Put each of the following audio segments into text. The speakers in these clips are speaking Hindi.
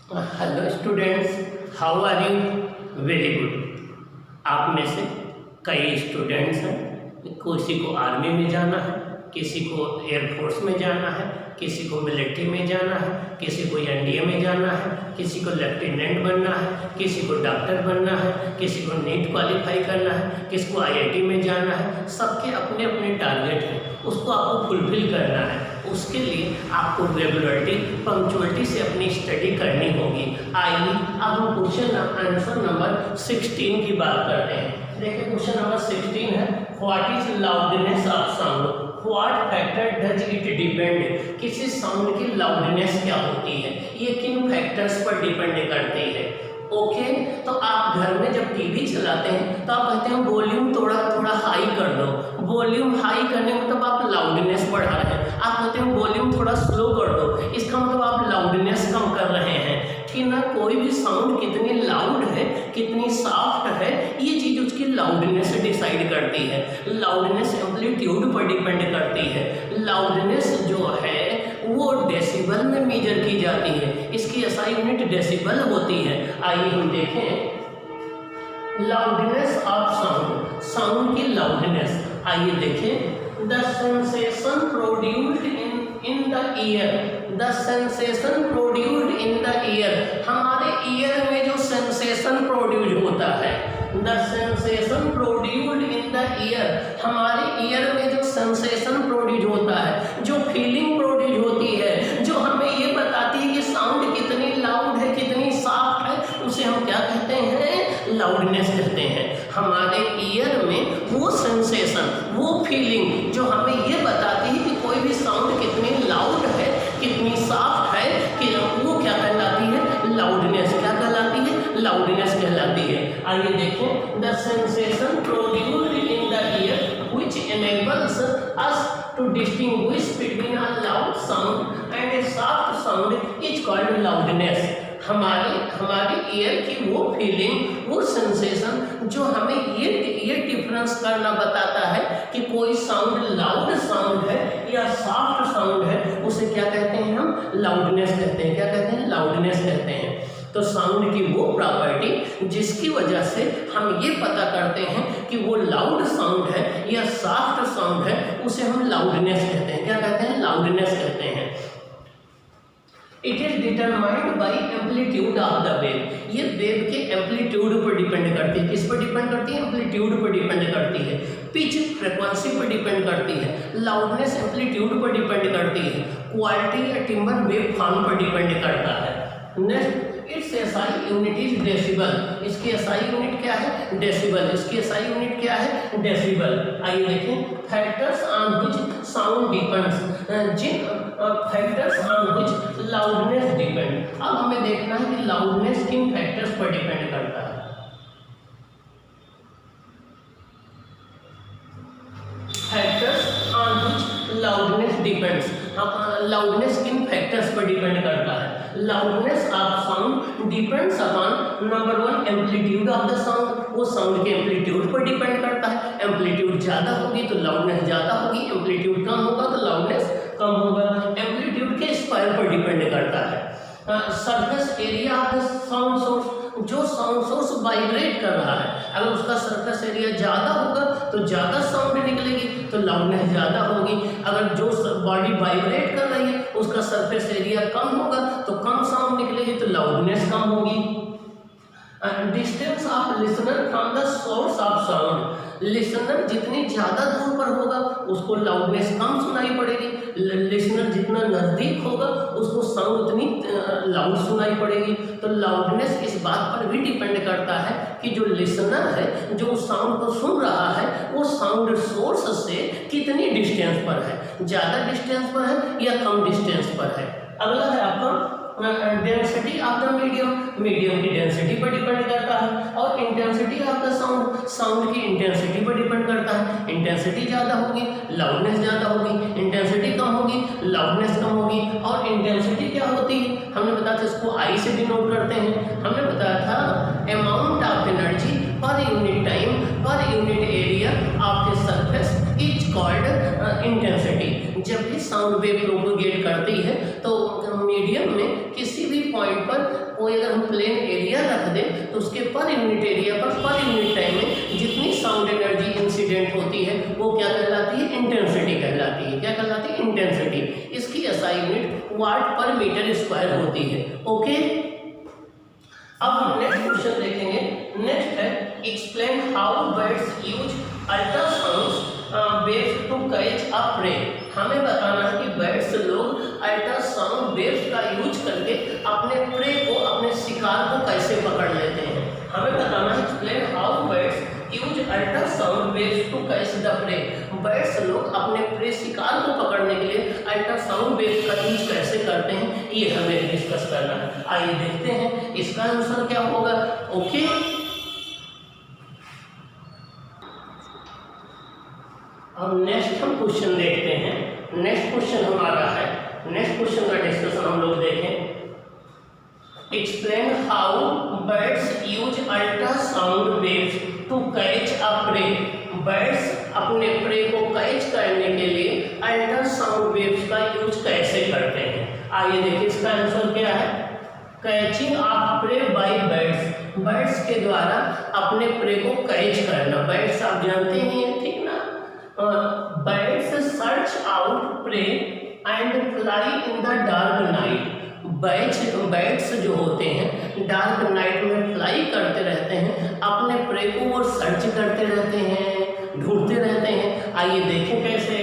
Hello students, how are you? Very good. आप में से कई स्टूडेंट्स हैं, किसी को आर्मी में जाना है, किसी को एयरफोर्स में जाना है, किसी को मिलिट्री में जाना है, किसी को एनडीए में जाना है, किसी को लेफ्टिनेंट बनना है, किसी को डॉक्टर बनना है, किसी को नीट क्वालिफाई करना है, किसी को आईआईटी में जाना है। सबके अपने अपने टारगेट हैं, उसको आपको फुलफिल करना है। उसके लिए आपको रेगुलरिटी, पंक्चुअलिटी से अपनी स्टडी करनी होगी। आइए अब हम क्वेश्चन आंसर नंबर 16 की बात करते हैं। देखिए क्वेश्चन नंबर 16 है, what is loudness of sound? What factor does it depend? किसी साउंड की लाउडनेस क्या होती है, ये किन फैक्टर्स पर डिपेंड करती है? ओके, तो आप घर में जब टीवी चलाते हैं तो आप कहते हैं वॉल्यूम थोड़ा थोड़ा हाई कर दो। वॉल्यूम हाई करने मतलब आप लाउडनेस बढ़ा रहे हैं। आप कहते हैं वॉल्यूम थोड़ा स्लो कर दो, इसका मतलब आप लाउडनेस कम कर रहे हैं। ठीक ना? कोई भी साउंड कितनी लाउड है, कितनी सॉफ्ट है, ये चीज़ उसकी लाउडनेस से डिसाइड करती है। लाउडनेस एम्पलीट्यूड पर डिपेंड करती है। लाउडनेस जो है वो डेसिबल में मेजर की जाती है। इसकी एसआई यूनिट डेसिबल होती है। आइए हम देखें लाउडनेस ऑफ साउंड, साउंड की लाउडनेस। आइए देखें, the sensation produced in the year, the sensation produced in the year, हमारे ईयर में जो सेंसेशन प्रोड्यूस होता है, the sensation produced in the year, हमारे ईयर में जो सेंसेशन प्रोड्यूस होता है, जो फीलिंग प्रोड्यूस होती है, जो हमें ये बताती है कि साउंड कितनी लाउड है, कितनी सॉफ्ट है, उसे हम क्या कहते हैं? लाउडनेस कहते हैं। हमारे ईयर में वो सेंसेशन, वो फीलिंग जो हमें ये बताती है कि कोई भी साउंड कितनी लाउड है, कितनी सॉफ्ट है, कि वो क्या कहलाती है? लाउडनेस। क्या कहलाती है? लाउडनेस कहलाती है। आइए देखें, the sensation produced in the year which enables us to distinguish between a loud sound and a soft sound is called loudness। हमारे ईयर की वो फीलिंग, वो सेंसेशन जो हमें ये डिफरेंस करना बताता है कि कोई साउंड लाउड साउंड है या सॉफ्ट साउंड है, उसे क्या कहते हैं? हम लाउडनेस कहते हैं। क्या कहते हैं? लाउडनेस कहते हैं। तो साउंड की वो प्रॉपर्टी जिसकी वजह से हम ये पता करते हैं कि वो लाउड साउंड है या सॉफ्ट साउंड है, उसे हम लाउडनेस कहते हैं। क्या कहते हैं? लाउडनेस कहते हैं। It is determined by amplitude of the wave, ये वेव के एम्पलीट्यूड पर डिपेंड करती है। किस पर डिपेंड करती है? एम्पलीट्यूड पर डिपेंड करती है। पिच फ्रिक्वेंसी पर डिपेंड करती है। लाउडनेस एम्पलीट्यूड पर डिपेंड करती है। क्वालिटी या टिम्बर वेव फॉर्म पर डिपेंड करता है। Next, it's SI unit is decibel. इसकी एसआई यूनिट क्या है? डेसिबल। इसकी एसआई यूनिट क्या है? डेसिबल। आइए देखें, factors on which sound depends, जिन factors on which loudness depend. अब हमें देखना है कि लाउडनेस किन फैक्टर्स पर डिपेंड करता है। Factors on which loudness depends, loudness किन फैक्टर्स पर डिपेंड करता है? Loudness of sound depends upon number 1 amplitude of the sound, वो साउंड के एम्पलीट्यूड पर डिपेंड करता है। एम्पलीट्यूड ज़्यादा होगी तो लाउडनेस ज़्यादा होगी, एम्पलीट्यूड कम होगा तो लाउडनेस कम होगा। एम्पलीट्यूड के स्क्वायर पर डिपेंड करता है। Surface area of the sound source, जो साउंड सोर्स वाइब्रेट कर रहा है, अगर उसका सरफेस एरिया ज़्यादा होगा तो ज़्यादा साउंड निकलेगी तो लाउडनेस ज़्यादा होगी। अगर जो बॉडी वाइब्रेट कर रही है उसका सरफेस एरिया कम होगा तो कम साउंड निकलेगी तो लाउडनेस कम होगी। Distance of listener from the source of sound, listener जितनी ज़्यादा दूर पर होगा उसको लाउडनेस कम सुनाई पड़ेगी। लिसनर जितना नज़दीक होगा उसको साउंड उतनी लाउड सुनाई पड़ेगी। तो लाउडनेस इस बात पर भी डिपेंड करता है कि जो लिसनर है, जो साउंड को सुन रहा है, वो साउंड सोर्स से कितनी डिस्टेंस पर है, ज़्यादा डिस्टेंस पर है या कम डिस्टेंस पर है। अगला है आपका density of the medium, medium की डेंसिटी पर डिपेंड करता है। और intensity of the sound, sound की इंटेंसिटी पर डिपेंड करता है। इंटेंसिटी ज़्यादा होगी लाउडनेस ज़्यादा होगी, इंटेंसिटी कम होगी लाउडनेस कम होगी। और इंटेंसिटी क्या होती है? हमने बताया था, इसको आई से डिनोट करते हैं। हमने बताया था amount of energy per unit time per unit area of the surface is called intensity. जब भी साउंड वेव प्रोपोगेट करती है तो मीडियम में किसी भी पॉइंट पर कोई अगर हम प्लेन एरिया रख दें तो उसके पर यूनिट एरिया पर पर यूनिट टाइम में जितनी साउंड एनर्जी इंसिडेंट होती है वो क्या कहलाती है, इंटेंसिटी कहलाती है। क्या कहलाती है, इंटेंसिटी। इसकी एसआई यूनिट वाट पर मीटर स्क्वायर होती है। ओके, अब हम नेक्स्ट क्वेश्चन देखेंगे। नेक्स्ट है explain how birds use ultrasound waves to catch a prey. हमें बताना है कि बर्ड्स लोग अल्ट्रासाउंड वेव्स का यूज करके अपने प्रे को, अपने शिकार को कैसे पकड़ लेते हैं। हमें बताना है explain how birds use ultrasound waves to catch the prey. Birds लोग अपने प्रे शिकार को पकड़ने के लिए अल्ट्रासाउंड वेव्स का यूज कैसे करते हैं, ये हमें डिस्कस करना है। आइए देखते हैं इसका आंसर क्या होगा। ओके, अब नेक्स्ट हम क्वेश्चन देखते हैं। नेक्स्ट क्वेश्चन हमारा है, नेक्स्ट क्वेश्चन का डिस्कशन हम लोग देखें। Explain how birds use ultrasound waves to catch a prey. Birds अपने प्रे को कैच करने के लिए अल्ट्रासाउंड वेव्स का यूज कैसे करते हैं। आइए देखिए इसका आंसर क्या है। Catching of prey by birds. Birds के द्वारा अपने प्रे को कैच करना। बर्ड्स आप जानते ही हैं, ठीक ना। Birds search out prey and fly in the dark night. Birds जो होते हैं डार्क नाइट में फ्लाई करते रहते हैं, अपने प्रे को वो सर्च करते रहते हैं, ढूंढते रहते हैं। आइए देखें कैसे।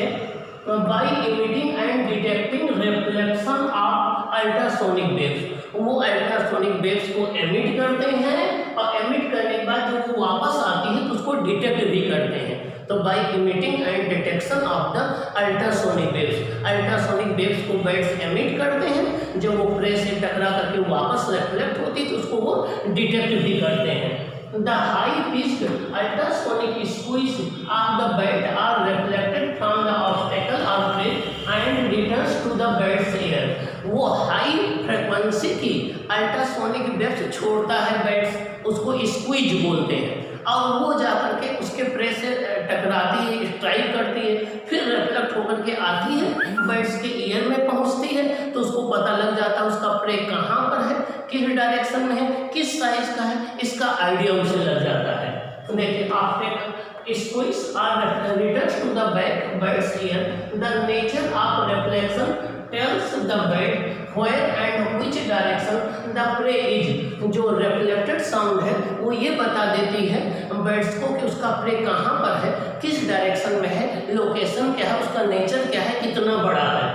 By emitting and detecting reflection of ultrasonic waves. वो अल्ट्रासोनिक वेव्स को एमिट करते हैं और एमिट करने के बाद जब वो वापस आती है तो उसको डिटेक्ट भी करते हैं। तो by emitting and detection of the ultrasonic waves, ultrasonic waves को बर्ड्स एमिट करते हैं, जब वो प्रे से टकरा करके वापस रिफ्लेक्ट होती है तो उसको वो डिटेक्ट भी करते हैं। The high pitched ultrasonic squeaks of the bird are reflected from the obstacle और prey and returns to the bird's ear. वो हाई फ्रीक्वेंसी की अल्ट्रासोनिक वेव्स छोड़ता है बर्ड्स, उसको स्क्वीज बोलते हैं, और वो जाकर के उसके प्रे से टकराती है, स्ट्राइक करती है, फिर रिफ्लेक्ट होकर के आती है, बर्ड्स के ईयर में पहुंचती है तो उसको पता लग जाता है उसका प्रे कहाँ पर है, किस डायरेक्शन में है, किस साइज का है, इसका आइडिया उसे लग जाता है। तो देखिए after squeeze are returns to the back birds ear, the nature of reflection tells the bird where and which direction the prey is। जो रिफ्लेक्टेड साउंड है वो ये बता देती है बर्ड्स को कि उसका प्रे कहाँ पर है, किस डायरेक्शन में है, लोकेशन क्या है, उसका नेचर क्या है, कितना बड़ा है,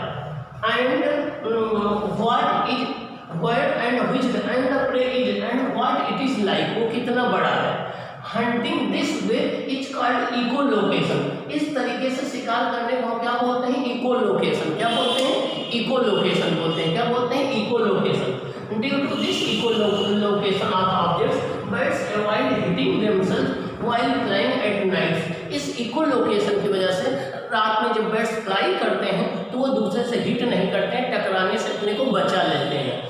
and what is where and which and the prey is and what it is like, वो कितना बड़ा है। Hunting this way is called echo location. इस तरीके से शिकार करने को क्या बोलते हैं, इको लोकेशन। क्या बोलते हैं, इको लोकेशन बोलते हैं। क्या बोलते हैं, echo location. Due to this echo location of objects birds avoid hitting themselves while flying at night. इस इको लोकेशन की वजह से रात में जब बर्ड्स फ्लाई करते हैं तो वो दूसरे से हिट नहीं करते हैं, टकराने से अपने को बचा लेते हैं।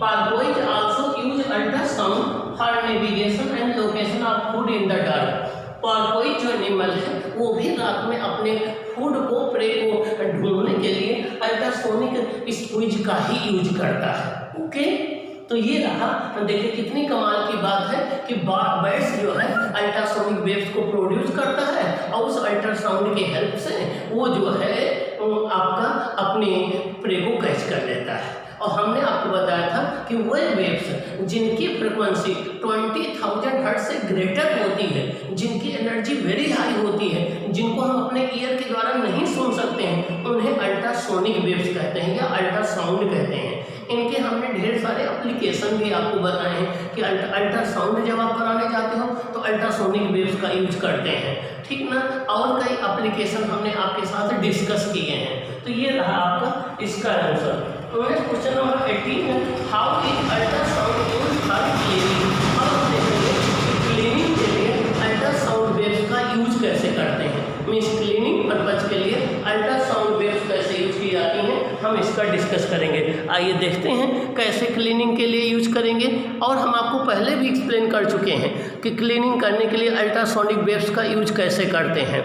Parvoids also use ultrasound for navigation and location of food in the dark। पार्वोइड जो एनिमल है वो भी रात में अपने फूड को, प्रे को ढूंढने के लिए अल्ट्रासोनिक स्क्वीज का ही यूज करता है। ओके, तो ये रहा। देखिए कितनी कमाल की बात है कि बर्ड्स जो है अल्ट्रासोनिक वेव्स को प्रोड्यूस करता है और उस अल्ट्रासाउंड की हेल्प से वो जो है आपका अपने प्रे को कैच कर लेता है। और हमने आपको बताया था कि वो वेव्स जिनकी फ्रिक्वेंसी 20,000 हर्ट्ज से ग्रेटर होती है, जिनकी एनर्जी वेरी हाई होती है, जिनको हम अपने ईयर के द्वारा नहीं सुन सकते हैं, उन्हें अल्ट्रासोनिक वेव्स कहते हैं या अल्ट्रासाउंड कहते हैं। इनके हमने ढेर सारे एप्लीकेशन भी आपको बताए हैं कि अल्ट्रासाउंड जब आप कराने जाते हो तो अल्ट्रासोनिक वेव्स का यूज करते हैं, ठीक ना। और कई एप्लीकेशन हमने आपके साथ डिस्कस किए हैं। तो ये रहा आपका इसका आंसर। क्वेश्चन नंबर 18 है how is ultrasound use for cleaning. अब देखेंगे क्लीनिंग के लिए अल्ट्रासाउंड वेव्स का यूज कैसे करते हैं, मीन्स क्लीनिंग पर्पज के लिए अल्ट्रासाउंड वेव्स कैसे यूज की जाती हैं, हम इसका डिस्कस करेंगे। आइए देखते हैं कैसे क्लीनिंग के लिए यूज करेंगे। और हम आपको पहले भी एक्सप्लेन कर चुके हैं कि क्लीनिंग करने के लिए अल्ट्रासोनिक वेव्स का यूज कैसे करते हैं।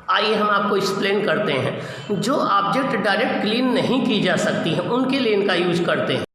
आइए हम आपको एक्सप्लेन करते हैं। जो ऑब्जेक्ट डायरेक्ट क्लीन नहीं की जा सकती हैं उनके लिए इनका यूज करते हैं।